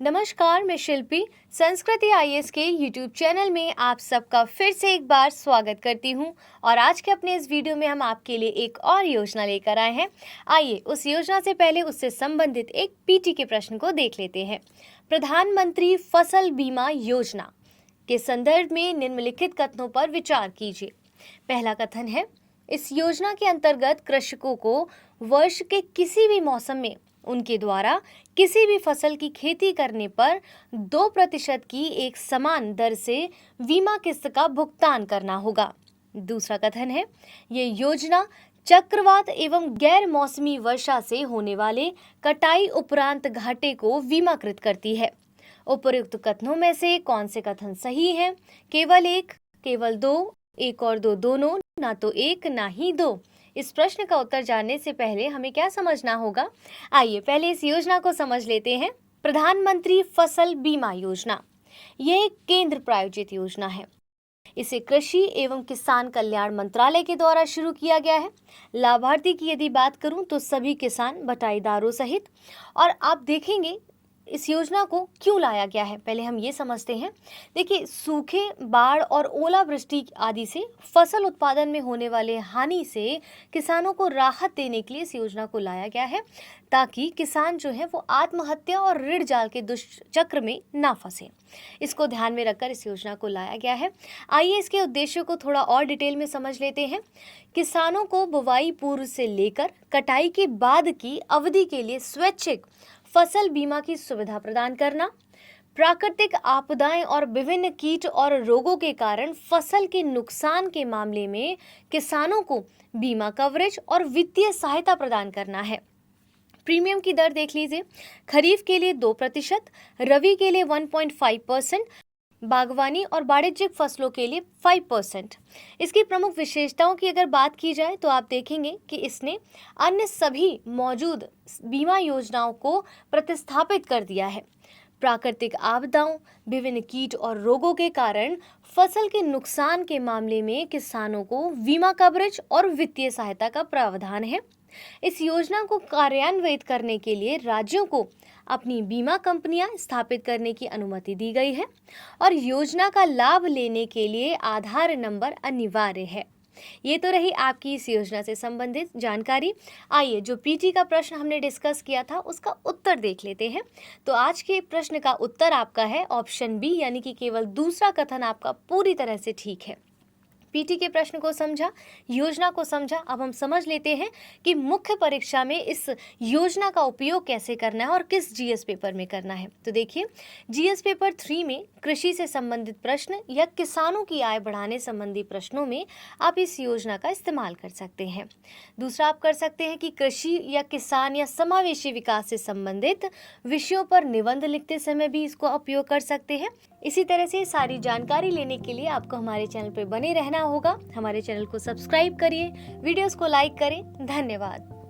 नमस्कार, मैं शिल्पी संस्कृति आईएएस के यूट्यूब चैनल में आप सबका फिर से एक बार स्वागत करती हूं। और आज के अपने इस वीडियो में हम आपके लिए एक और योजना लेकर आए हैं। आइए उस योजना से पहले उससे संबंधित एक पीटी के प्रश्न को देख लेते हैं। प्रधानमंत्री फसल बीमा योजना के संदर्भ में निम्नलिखित कथनों पर विचार कीजिए। पहला कथन है, इस योजना के अंतर्गत कृषकों को वर्ष के किसी भी मौसम में उनके द्वारा किसी भी फसल की खेती करने पर 2% की एक समान दर से बीमा किस्त का भुगतान करना होगा। दूसरा कथन है, ये योजना चक्रवात एवं गैर मौसमी वर्षा से होने वाले कटाई उपरांत घाटे को बीमाकृत करती है। उपरोक्त कथनों में से कौन से कथन सही हैं? केवल एक, केवल दो, एक और दो दोनों, ना तो एक ना ही दो। इस प्रश्न का उत्तर जानने से पहले हमें क्या समझना होगा? आइए पहले इस योजना को समझ लेते हैं। प्रधानमंत्री फसल बीमा योजना ये एक केंद्र प्रायोजित योजना है। इसे कृषि एवं किसान कल्याण मंत्रालय के द्वारा शुरू किया गया है। लाभार्थी की यदि बात करूं तो सभी किसान बटाईदारों सहित। और आप देखेंगे इस योजना को क्यों लाया गया है, पहले हम ये समझते हैं। देखिए, सूखे, बाढ़ और ओलावृष्टि आदि से फसल उत्पादन में होने वाले हानि से किसानों को राहत देने के लिए इस योजना को लाया गया है, ताकि किसान जो है वो आत्महत्या और ऋण जाल के दुष्चक्र में ना फंसे। इसको ध्यान में रखकर इस योजना को लाया गया है। आइए इसके उद्देश्यों को थोड़ा और डिटेल में समझ लेते हैं। किसानों को बुवाई पूर्व से लेकर कटाई के बाद की अवधि के लिए स्वैच्छिक फसल बीमा की सुविधा प्रदान करना, प्राकृतिक आपदाएं और विभिन्न कीट और रोगों के कारण फसल के नुकसान के मामले में किसानों को बीमा कवरेज और वित्तीय सहायता प्रदान करना है। प्रीमियम की दर देख लीजिए। खरीफ के लिए 2%, रबी के लिए 1.5%, बागवानी और वाणिज्यिक फसलों के लिए 5%। इसकी प्रमुख विशेषताओं की अगर बात की जाए तो आप देखेंगे कि इसने अन्य सभी मौजूद बीमा योजनाओं को प्रतिस्थापित कर दिया है। प्राकृतिक आपदाओं, विभिन्न कीट और रोगों के कारण फसल के नुकसान के मामले में किसानों को बीमा कवरेज और वित्तीय सहायता का प्रावधान है। इस योजना को कार्यान्वित करने के लिए राज्यों को अपनी बीमा कंपनियां स्थापित करने की अनुमति दी गई है और योजना का लाभ लेने के लिए आधार नंबर अनिवार्य है। ये तो रही आपकी इस योजना से संबंधित जानकारी। आइए जो पीटी का प्रश्न हमने डिस्कस किया था उसका उत्तर देख लेते हैं। तो आज के प्रश्न का उत्तर आपका है ऑप्शन बी, यानी कि केवल दूसरा कथन आपका पूरी तरह से ठीक है। पीटी के प्रश्न को समझा, योजना को समझा। अब हम समझ लेते हैं कि मुख्य परीक्षा में इस योजना का उपयोग कैसे करना है और किस जीएस पेपर में करना है। तो देखिए, जीएस पेपर 3 में कृषि से संबंधित प्रश्न या किसानों की आय बढ़ाने संबंधी प्रश्नों में आप इस योजना का इस्तेमाल कर सकते हैं। दूसरा आप कर सकते हैं कि कृषि या किसान या समावेशी विकास से संबंधित विषयों पर निबंध लिखते समय भी इसको उपयोग कर सकते हैं। इसी तरह से सारी जानकारी लेने के लिए आपको हमारे चैनल पर बने रहना होगा। हमारे चैनल को सब्सक्राइब करिए, वीडियोस को लाइक करें। धन्यवाद।